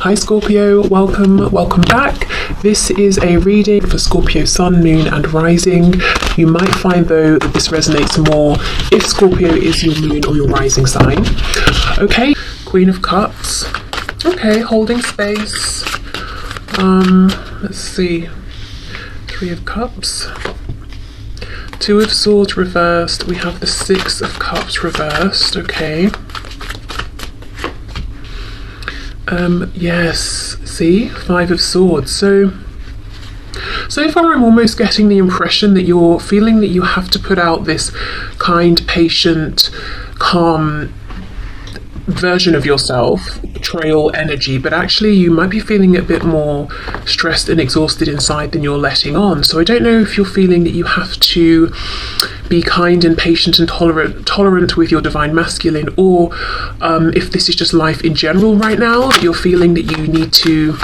Hi Scorpio, welcome back. This is a reading for Scorpio Sun, Moon and Rising. You might find though that this resonates more if Scorpio is your Moon or your Rising sign. Okay, Queen of Cups. Okay, holding space. Let's see. Three of Cups. Two of Swords reversed. We have the Six of Cups reversed. Okay. Yes, see, Five of Swords. So far I'm almost getting the impression that you're feeling that you have to put out this kind, patient, calm version of yourself, betrayal energy, but actually you might be feeling a bit more stressed and exhausted inside than you're letting on. So I don't know if you're feeling that you have to be kind and patient and tolerant with your divine masculine, or if this is just life in general right now, that you're feeling that you need to,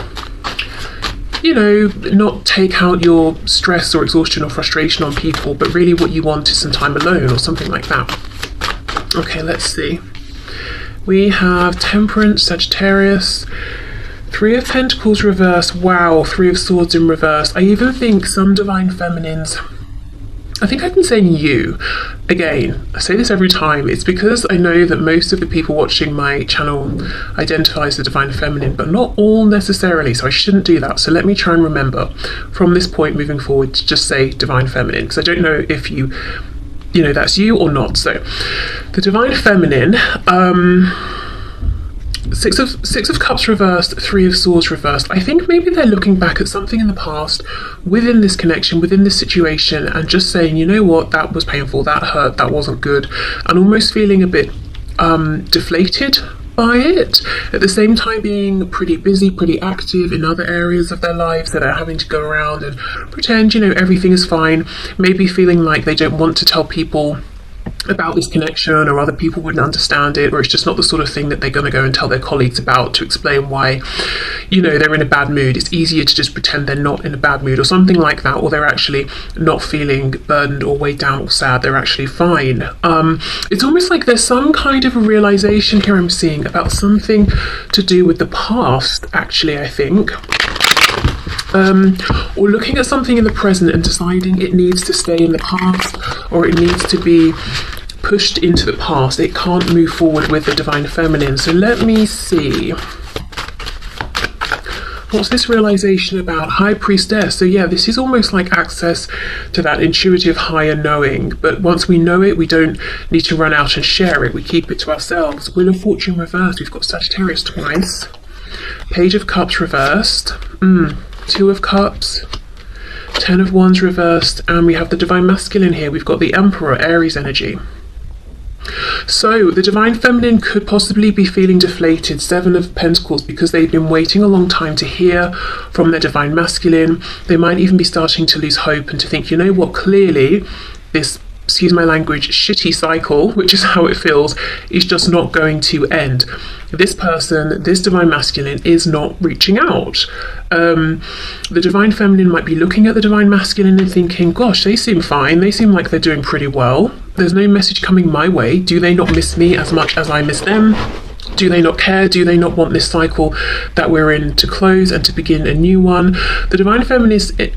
you know, not take out your stress or exhaustion or frustration on people, but really what you want is some time alone or something like that. Okay, let's see. We have Temperance, Sagittarius, Three of Pentacles reverse. Wow, Three of Swords in reverse. I even think some divine feminines, I think I've been saying you. Again, I say this every time. It's because I know that most of the people watching my channel identify as the divine feminine, but not all necessarily, so I shouldn't do that. So let me try and remember from this point moving forward to just say divine feminine, because I don't know if you know that's you or not. So the divine feminine, Six of Cups reversed, Three of Swords reversed. I think maybe they're looking back at something in the past within this connection, within this situation, and just saying, you know what, that was painful, that hurt, that wasn't good, and almost feeling a bit deflated by it, at the same time being pretty busy, pretty active in other areas of their lives that are having to go around and pretend, you know, everything is fine, maybe feeling like they don't want to tell people about this connection, or other people wouldn't understand it, or it's just not the sort of thing that they're going to go and tell their colleagues about to explain why, you know, they're in a bad mood. It's easier to just pretend they're not in a bad mood or something like that, or they're actually not feeling burdened or weighed down or sad, they're actually fine. It's almost like there's some kind of a realization here I'm seeing about something to do with the past, actually, I think. Or looking at something in the present and deciding it needs to stay in the past, or it needs to be pushed into the past. It can't move forward with the divine feminine. So let me see. What's this realization about? High Priestess. So yeah, this is almost like access to that intuitive higher knowing. But once we know it, we don't need to run out and share it. We keep it to ourselves. Wheel of Fortune reversed. We've got Sagittarius twice. Page of Cups reversed. Two of Cups, Ten of Wands reversed, and we have the divine masculine here. We've got the Emperor, Aries energy. So the divine feminine could possibly be feeling deflated, Seven of Pentacles, because they've been waiting a long time to hear from their divine masculine. They might even be starting to lose hope and to think, you know what, clearly this, excuse my language, shitty cycle, which is how it feels, is just not going to end. This person, this divine masculine, is not reaching out. The divine feminine might be looking at the divine masculine and thinking, gosh, they seem fine, they seem like they're doing pretty well. There's no message coming my way. Do they not miss me as much as I miss them? Do they not care? Do they not want this cycle that we're in to close and to begin a new one? The divine feminine is the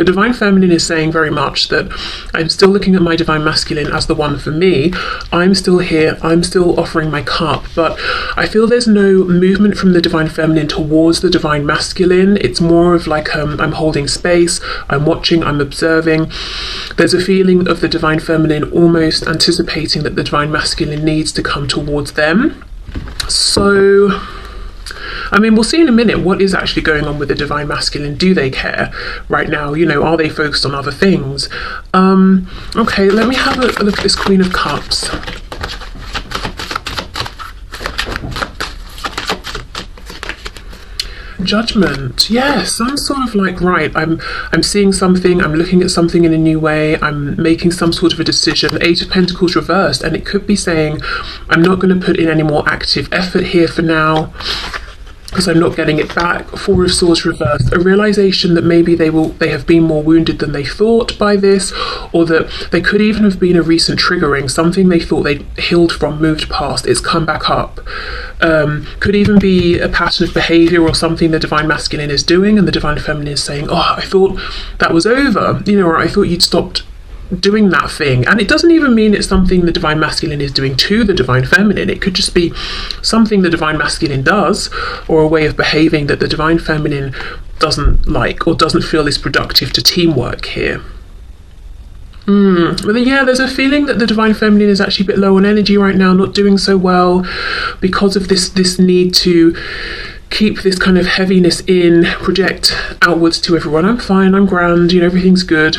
divine feminine is saying very much that I'm still looking at my divine masculine as the one for me. I'm still here. I'm still offering my cup, but I feel there's no movement from the divine feminine towards the divine masculine. It's more of like I'm holding space, I'm watching, I'm observing. There's a feeling of the divine feminine almost anticipating that the divine masculine needs to come towards them. So, I mean, we'll see in a minute what is actually going on with the divine masculine. Do they care right now? You know, are they focused on other things? Okay, let me have a look at this Queen of Cups. Judgment. Yes, I'm sort of like, right, I'm seeing something, I'm looking at something in a new way, I'm making some sort of a decision. Eight of Pentacles reversed, and it could be saying I'm not going to put in any more active effort here for now. because I'm not getting it back. Four of Swords reversed. A realization that maybe they have been more wounded than they thought by this, or that they could even have been a recent triggering, something they thought they'd healed from, moved past, it's come back up. Could even be a pattern of behavior or something the Divine Masculine is doing, and the Divine Feminine is saying, oh, I thought that was over, you know, or I thought you'd stopped doing that thing. And it doesn't even mean it's something the Divine Masculine is doing to the Divine Feminine. It could just be something the Divine Masculine does, or a way of behaving that the Divine Feminine doesn't like or doesn't feel is productive to teamwork here. But then, yeah, there's a feeling that the Divine Feminine is actually a bit low on energy right now, not doing so well because of this need to keep this kind of heaviness in, project outwards to everyone. I'm fine, I'm grand, you know, everything's good.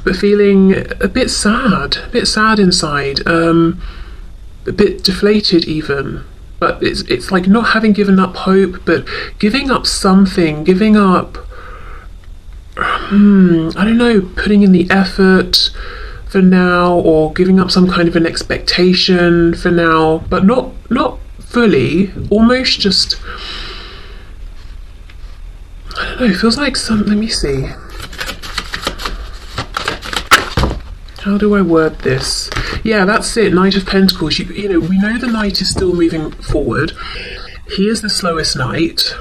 But feeling a bit sad inside, a bit deflated even. But it's like not having given up hope, but giving up something, giving up, I don't know, putting in the effort for now, or giving up some kind of an expectation for now, but not fully, almost just, I don't know, it feels like let me see. How do I word this? Yeah, that's it, Knight of Pentacles. You know, we know the Knight is still moving forward. He is the slowest Knight.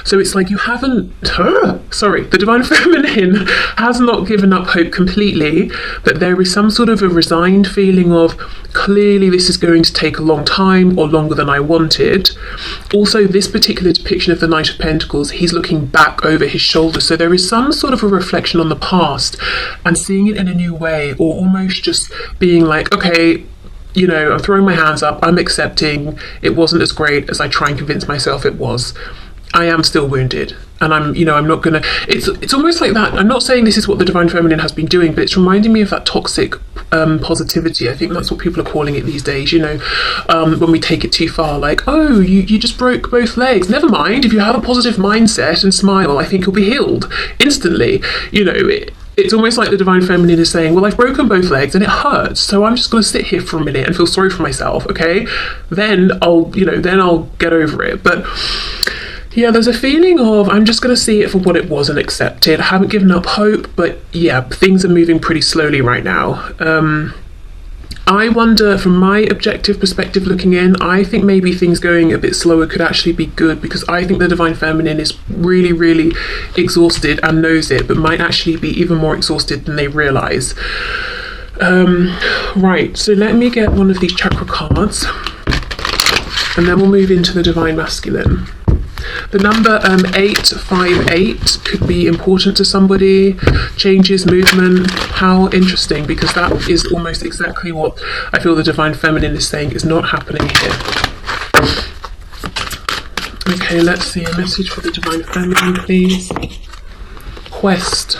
So it's like you haven't, the Divine Feminine has not given up hope completely, but there is some sort of a resigned feeling of, clearly this is going to take a long time, or longer than I wanted. Also, this particular depiction of the Knight of Pentacles, he's looking back over his shoulder, so there is some sort of a reflection on the past and seeing it in a new way, or almost just being like, okay, you know, I'm throwing my hands up, I'm accepting it wasn't as great as I try and convince myself it was. I am still wounded, and I'm not gonna, it's almost like that. I'm not saying this is what the Divine Feminine has been doing, but it's reminding me of that toxic positivity. I think that's what people are calling it these days, you know, when we take it too far, like, oh, you just broke both legs. Never mind, if you have a positive mindset and smile, I think you'll be healed instantly. You know, it's almost like the Divine Feminine is saying, well, I've broken both legs and it hurts, so I'm just going to sit here for a minute and feel sorry for myself, okay? Then I'll get over it. But yeah, there's a feeling of, I'm just going to see it for what it was and accept it. I haven't given up hope, but yeah, things are moving pretty slowly right now. I wonder, from my objective perspective looking in, I think maybe things going a bit slower could actually be good, because I think the Divine Feminine is really, really exhausted and knows it, but might actually be even more exhausted than they realise. Right, so let me get one of these chakra cards, and then we'll move into the Divine Masculine. The number 858 could be important to somebody. Changes, movement. How interesting, because that is almost exactly what I feel the Divine Feminine is saying is not happening here. Okay, let's see a message for the Divine Feminine, please. Quest.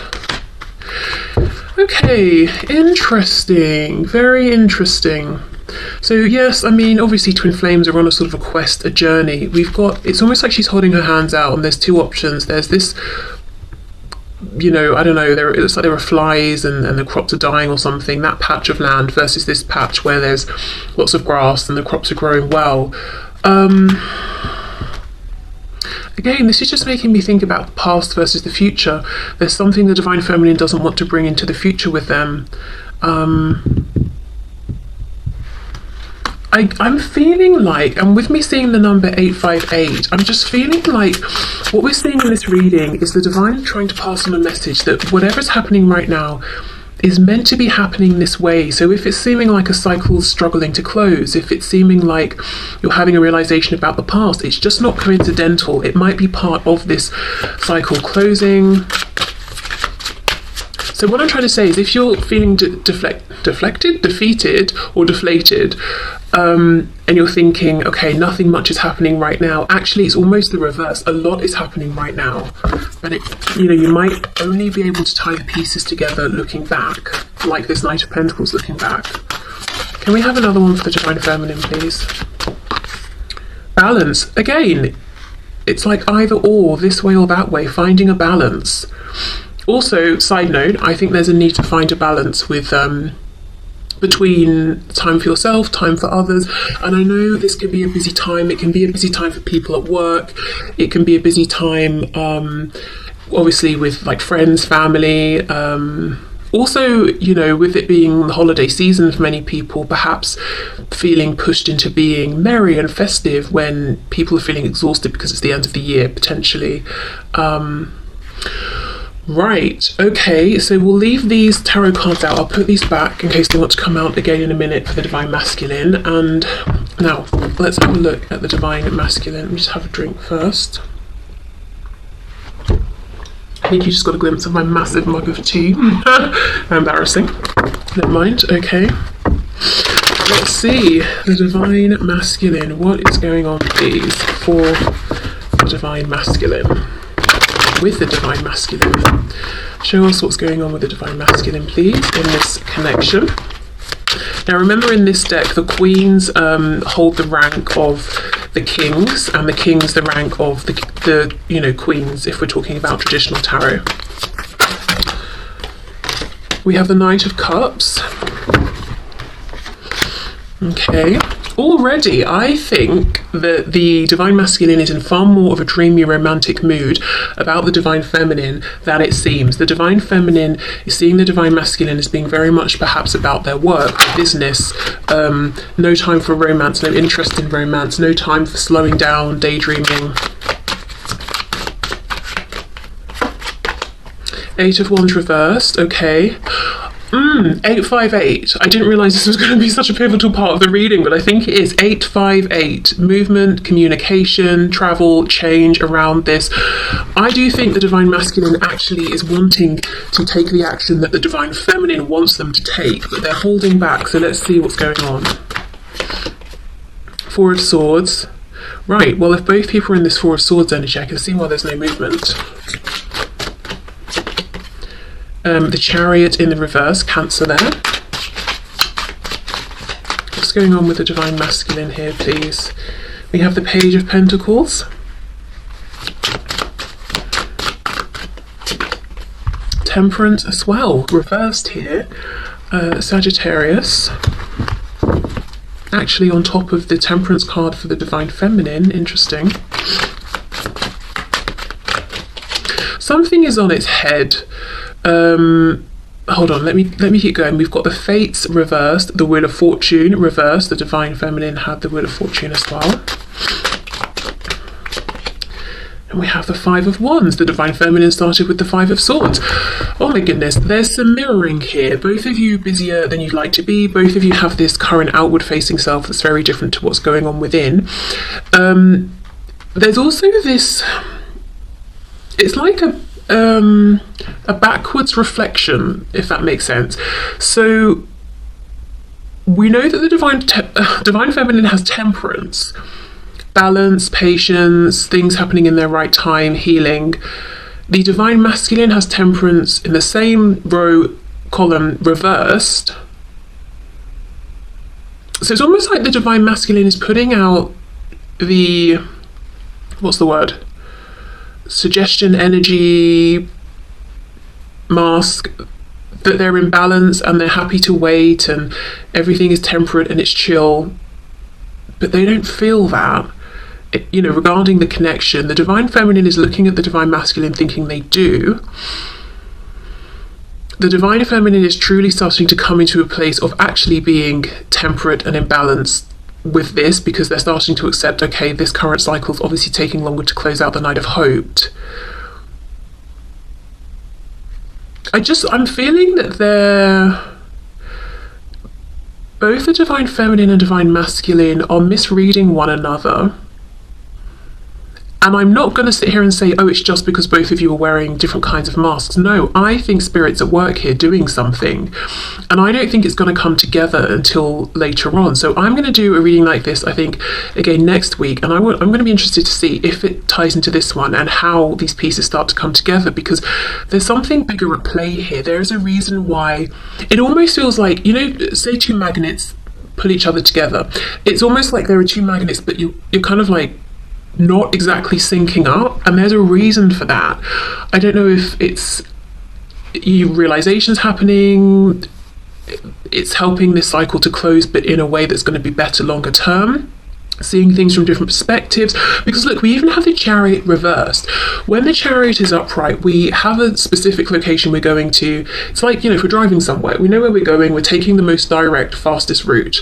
Okay, interesting. Very interesting. So yes, I mean, obviously twin flames are on a sort of a quest, a journey. We've got, it's almost like she's holding her hands out, and there's two options. There's this, you know, I don't know, it looks like there are flies and the crops are dying or something, that patch of land, versus this patch where there's lots of grass and the crops are growing well. Again, this is just making me think about the past versus the future. There's something the Divine Feminine doesn't want to bring into the future with them. I'm feeling like, and with me seeing the number 858, I'm just feeling like what we're seeing in this reading is the Divine trying to pass on a message that whatever's happening right now is meant to be happening this way. So if it's seeming like a cycle struggling to close, if it's seeming like you're having a realization about the past, it's just not coincidental. It might be part of this cycle closing. So what I'm trying to say is, if you're feeling defeated or deflated, and you're thinking, okay, nothing much is happening right now, actually it's almost the reverse. A lot is happening right now, but you might only be able to tie the pieces together looking back, like this Knight of Pentacles looking back. Can we have another one for the Divine Feminine, please? Balance. Again, it's like either or, this way or that way, finding a balance. Also, side note, I think there's a need to find a balance with between time for yourself, time for others. And I know this could be a busy time. It can be a busy time for people at work. It can be a busy time, obviously, with like friends, family. Also, you know, with it being the holiday season for many people, perhaps feeling pushed into being merry and festive when people are feeling exhausted because it's the end of the year, potentially. Right, okay, so we'll leave these tarot cards out. I'll put these back in case they want to come out again in a minute for the Divine Masculine. And now, let's have a look at the Divine Masculine. Let me just have a drink first. I think you just got a glimpse of my massive mug of tea. Embarrassing. Never mind, okay. Let's see, the Divine Masculine. What is going on, please, for the Divine Masculine? With the Divine Masculine. Show us what's going on with the Divine Masculine, please, in this connection. Now remember, in this deck, the Queens hold the rank of the Kings, and the Kings the rank of the you know, Queens, if we're talking about traditional tarot. We have the Knight of Cups. Okay. Already, I think that the Divine Masculine is in far more of a dreamy, romantic mood about the Divine Feminine than it seems. The Divine Feminine is seeing the Divine Masculine as being very much perhaps about their work, business, no time for romance, no interest in romance, no time for slowing down, daydreaming. Eight of Wands reversed, okay. 858. I didn't realise this was going to be such a pivotal part of the reading, but I think it is. 858. Movement, communication, travel, change around this. I do think the Divine Masculine actually is wanting to take the action that the Divine Feminine wants them to take, but they're holding back, so let's see what's going on. Four of Swords. Right, well, if both people are in this Four of Swords energy, I can see why there's no movement. The Chariot in the reverse, Cancer there. What's going on with the Divine Masculine here, please? We have the Page of Pentacles. Temperance as well, reversed here. Sagittarius. Actually on top of the Temperance card for the Divine Feminine, interesting. Something is on its head. Hold on, let me keep going. We've got the Fates reversed, the Wheel of Fortune reversed. The Divine Feminine had the Wheel of Fortune as well. And we have the Five of Wands. The Divine Feminine started with the Five of Swords. Oh my goodness, there's some mirroring here. Both of you busier than you'd like to be. Both of you have this current outward facing self that's very different to what's going on within. There's also this, it's like a backwards reflection, if that makes sense. So we know that the Divine Feminine has temperance, balance, patience, things happening in their right time, healing. The Divine Masculine has temperance in the same row column reversed. So it's almost like the Divine Masculine is putting out the, what's the word? Suggestion, energy, mask, that they're in balance and they're happy to wait and everything is temperate and it's chill, but they don't feel that. You know, regarding the connection, the Divine Feminine is looking at the Divine Masculine thinking they do. The Divine Feminine is truly starting to come into a place of actually being temperate and in balance with this, because they're starting to accept, okay, this current cycle is obviously taking longer to close out than I'd have hoped. I'm feeling that both the Divine Feminine and Divine Masculine are misreading one another. And I'm not going to sit here and say, oh, it's just because both of you are wearing different kinds of masks. No, I think Spirit's at work here doing something. And I don't think it's going to come together until later on. So I'm going to do a reading like this, I think, again next week. And I'm going to be interested to see if it ties into this one and how these pieces start to come together, because there's something bigger at play here. There is a reason why it almost feels like, you know, say two magnets pull each other together. It's almost like there are two magnets, but you're kind of like not exactly syncing up, and there's a reason for that. I don't know if it's realizations happening, it's helping this cycle to close, but in a way that's going to be better longer term. Seeing things from different perspectives, because look, we even have the Chariot reversed. When the Chariot is upright, we have a specific location we're going to. It's like, if we're driving somewhere, we know where we're going, we're taking the most direct, fastest route.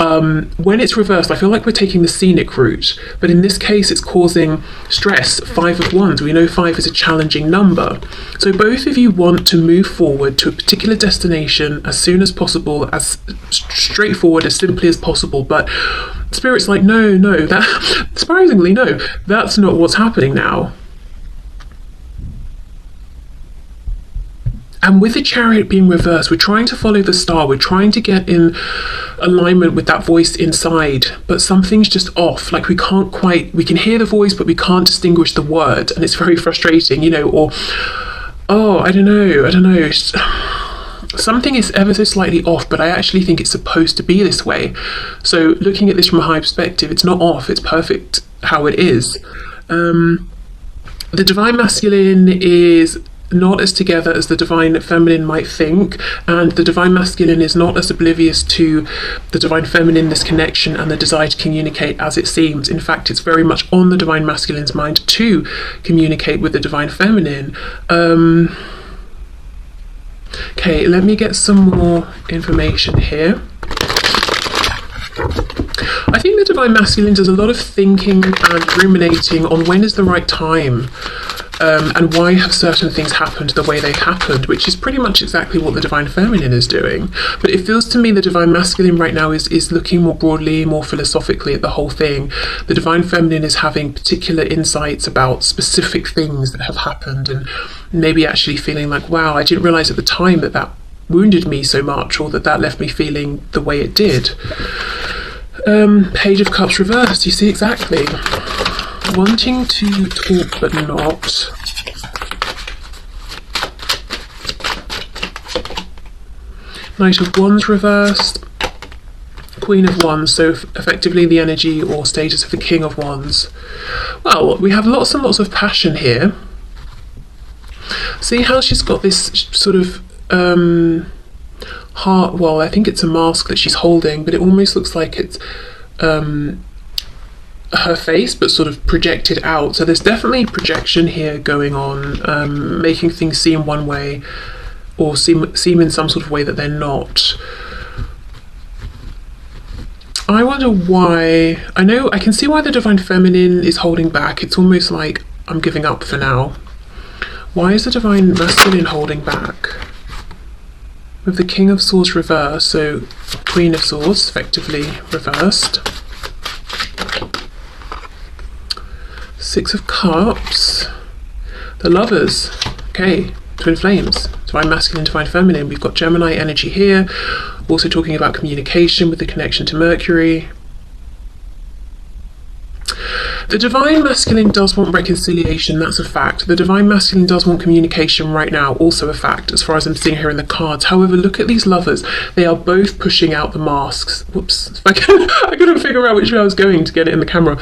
When it's reversed, I feel like we're taking the scenic route, but in this case it's causing stress. 5 of Wands, we know 5 is a challenging number, so both of you want to move forward to a particular destination as soon as possible, as straightforward, as simply as possible, but Spirit's like, no, that surprisingly, no, that's not what's happening now. And with the Chariot being reversed, we're trying to follow the star, we're trying to get in alignment with that voice inside, but something's just off. Like we can hear the voice, but we can't distinguish the word, and it's very frustrating, or, I don't know. Something is ever so slightly off, but I actually think it's supposed to be this way. So looking at this from a high perspective, it's not off, it's perfect how it is. The Divine Masculine is not as together as the Divine Feminine might think, and the Divine Masculine is not as oblivious to the Divine Feminine, this connection and the desire to communicate, as it seems. In fact, it's very much on the Divine Masculine's mind to communicate with the Divine Feminine. Okay, let me get some more information here. I think the Divine Masculine does a lot of thinking and ruminating on when is the right time, and why have certain things happened the way they've happened, which is pretty much exactly what the Divine Feminine is doing. But it feels to me the Divine Masculine right now is looking more broadly, more philosophically at the whole thing. The Divine Feminine is having particular insights about specific things that have happened, and maybe actually feeling like, wow, I didn't realise at the time that wounded me so much, or that left me feeling the way it did. Page of Cups reversed, you see exactly. Wanting to talk but not. Knight of Wands reversed. Queen of Wands, so effectively the energy or status of the King of Wands. Well, we have lots and lots of passion here. See how she's got this sort of heart, well, I think it's a mask that she's holding, but it almost looks like it's her face, but sort of projected out. So there's definitely projection here going on, making things seem one way, or seem in some sort of way that they're not. I wonder why. I can see why the Divine Feminine is holding back. It's almost like I'm giving up for now. Why is the Divine Masculine holding back? With the King of Swords reversed, so Queen of Swords effectively reversed. 6 of Cups. The Lovers. Okay, Twin Flames. Divine Masculine, Divine Feminine. We've got Gemini energy here. Also talking about communication with the connection to Mercury. The Divine Masculine does want reconciliation, that's a fact. The Divine Masculine does want communication right now, also a fact, as far as I'm seeing here in the cards. However, look at these lovers. They are both pushing out the masks. Whoops. I couldn't figure out which way I was going to get it in the camera.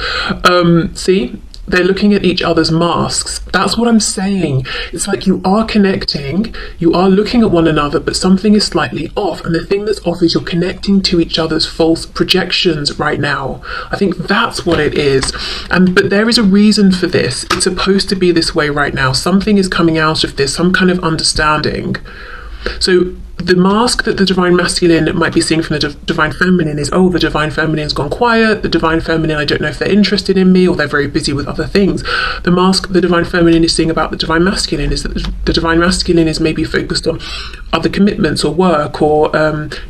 See? They're looking at each other's masks. That's what I'm saying. It's like you are connecting, you are looking at one another, but something is slightly off. And the thing that's off is you're connecting to each other's false projections right now. I think that's what it is. But there is a reason for this. It's supposed to be this way right now. Something is coming out of this, some kind of understanding. So the mask that the Divine Masculine might be seeing from the Divine Feminine is, oh, the Divine Feminine's gone quiet, the Divine Feminine, I don't know if they're interested in me, or they're very busy with other things. The mask the Divine Feminine is seeing about the Divine Masculine is that the Divine Masculine is maybe focused on other commitments or work, or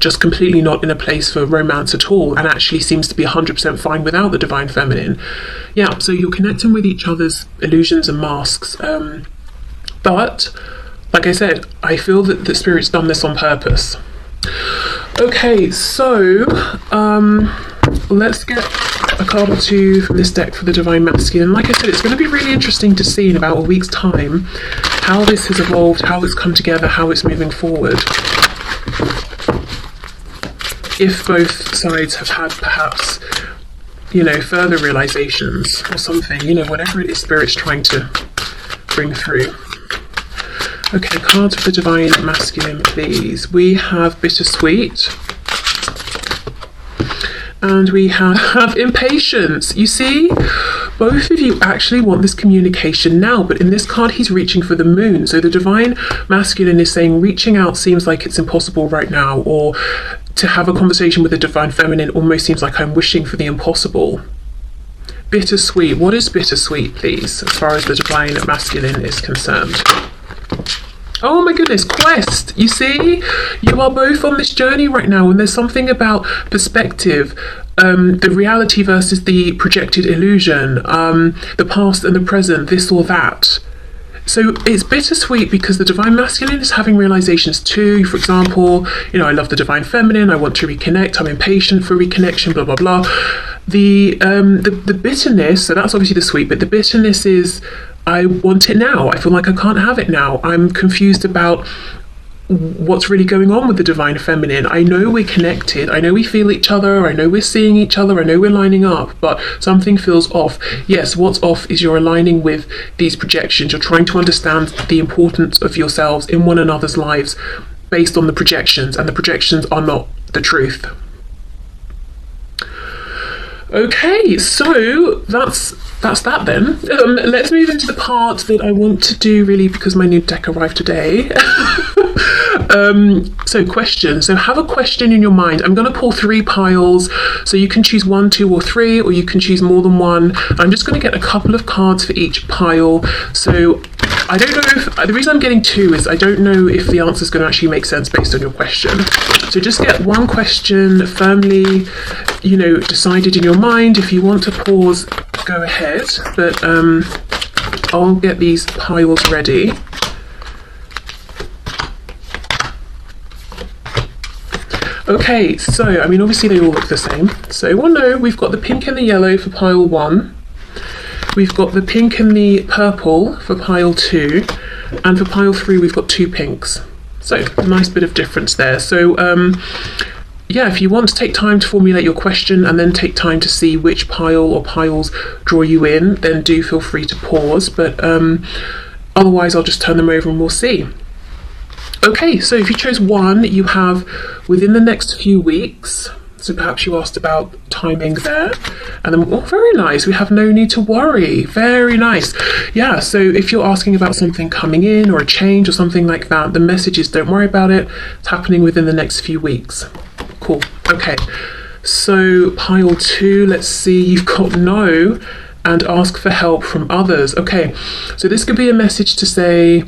just completely not in a place for romance at all, and actually seems to be 100% fine without the Divine Feminine. Yeah, so you're connecting with each other's illusions and masks. But like I said, I feel that the Spirit's done this on purpose. Okay, so let's get a card or two from this deck for the Divine Masculine. Like I said, it's going to be really interesting to see in about a week's time how this has evolved, how it's come together, how it's moving forward. If both sides have had perhaps, further realizations or something, whatever it is Spirit's trying to bring through. Okay, cards for the divine masculine, please. We have bittersweet. And we have impatience. You see, both of you actually want this communication now, but in this card, he's reaching for the moon. So the divine masculine is saying reaching out seems like it's impossible right now, or to have a conversation with the divine feminine almost seems like I'm wishing for the impossible. Bittersweet. What is bittersweet, please, as far as the divine masculine is concerned? Oh my goodness, quest. You see, you are both on this journey right now, and there's something about perspective, the reality versus the projected illusion, the past and the present, this or that. So it's bittersweet because the divine masculine is having realizations too. For example, you know, I love the divine feminine, I want to reconnect, I'm impatient for reconnection, blah blah blah. The bitterness, so that's obviously the sweet, but the bitterness is, I want it now. I feel like I can't have it now. I'm confused about what's really going on with the divine feminine. I know we're connected. I know we feel each other. I know we're seeing each other. I know we're lining up, but something feels off. Yes, what's off is you're aligning with these projections. You're trying to understand the importance of yourselves in one another's lives based on the projections, and the projections are not the truth. Okay, so that's that then. Let's move into the part that I want to do really because my new deck arrived today. So questions. So have a question in your mind. I'm going to pull 3 piles, so you can choose 1, 2 or 3, or you can choose more than one. I'm just going to get a couple of cards for each pile. So I don't know if, the reason I'm getting 2 is I don't know if the answer is going to actually make sense based on your question. So just get one question firmly, you know, decided in your mind. If you want to pause, go ahead, but I'll get these piles ready. Okay, so I mean obviously they all look the same. So well no, we've got the pink and the yellow for pile 1. We've got the pink and the purple for pile 2, and for pile 3 we've got 2 pinks. So a nice bit of difference there. So yeah, if you want to take time to formulate your question and then take time to see which pile or piles draw you in, then do feel free to pause, but otherwise I'll just turn them over and we'll see. Okay, so if you chose 1, you have within the next few weeks. So perhaps you asked about timing there. And then, oh, very nice. We have no need to worry. Very nice. Yeah, so if you're asking about something coming in or a change or something like that, the message is don't worry about it. It's happening within the next few weeks. Cool. Okay. So pile 2, let's see. You've got no and ask for help from others. Okay. So this could be a message to say,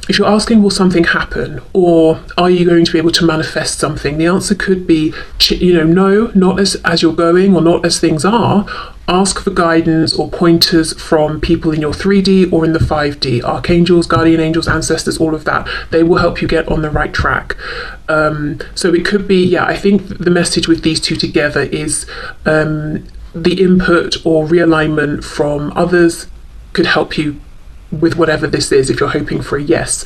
if you're asking, will something happen, or are you going to be able to manifest something? The answer could be, you know, no, not as you're going, or not as things are. Ask for guidance or pointers from people in your 3D or in the 5D, archangels, guardian angels, ancestors, all of that. They will help you get on the right track. So it could be, yeah, I think the message with these two together is the input or realignment from others could help you with whatever this is, if you're hoping for a yes.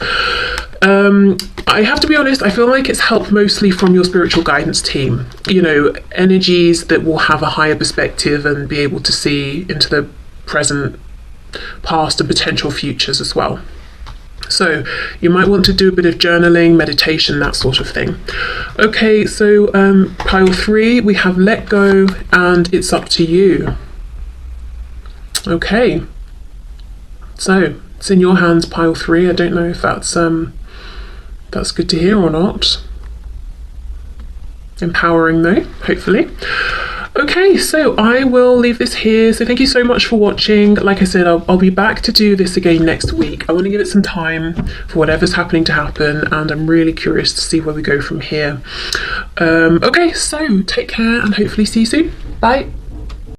I have to be honest, I feel like it's helped mostly from your spiritual guidance team, you know, energies that will have a higher perspective and be able to see into the present, past and potential futures as well. So you might want to do a bit of journaling, meditation, that sort of thing. Okay, so pile 3, we have let go and it's up to you. Okay. So it's in your hands, pile 3. I don't know if that's good to hear or not. Empowering though, hopefully. Okay, so I will leave this here. So thank you so much for watching. Like I said, I'll be back to do this again next week. I want to give it some time for whatever's happening to happen, and I'm really curious to see where we go from here. Okay, so take care and hopefully see you soon. Bye.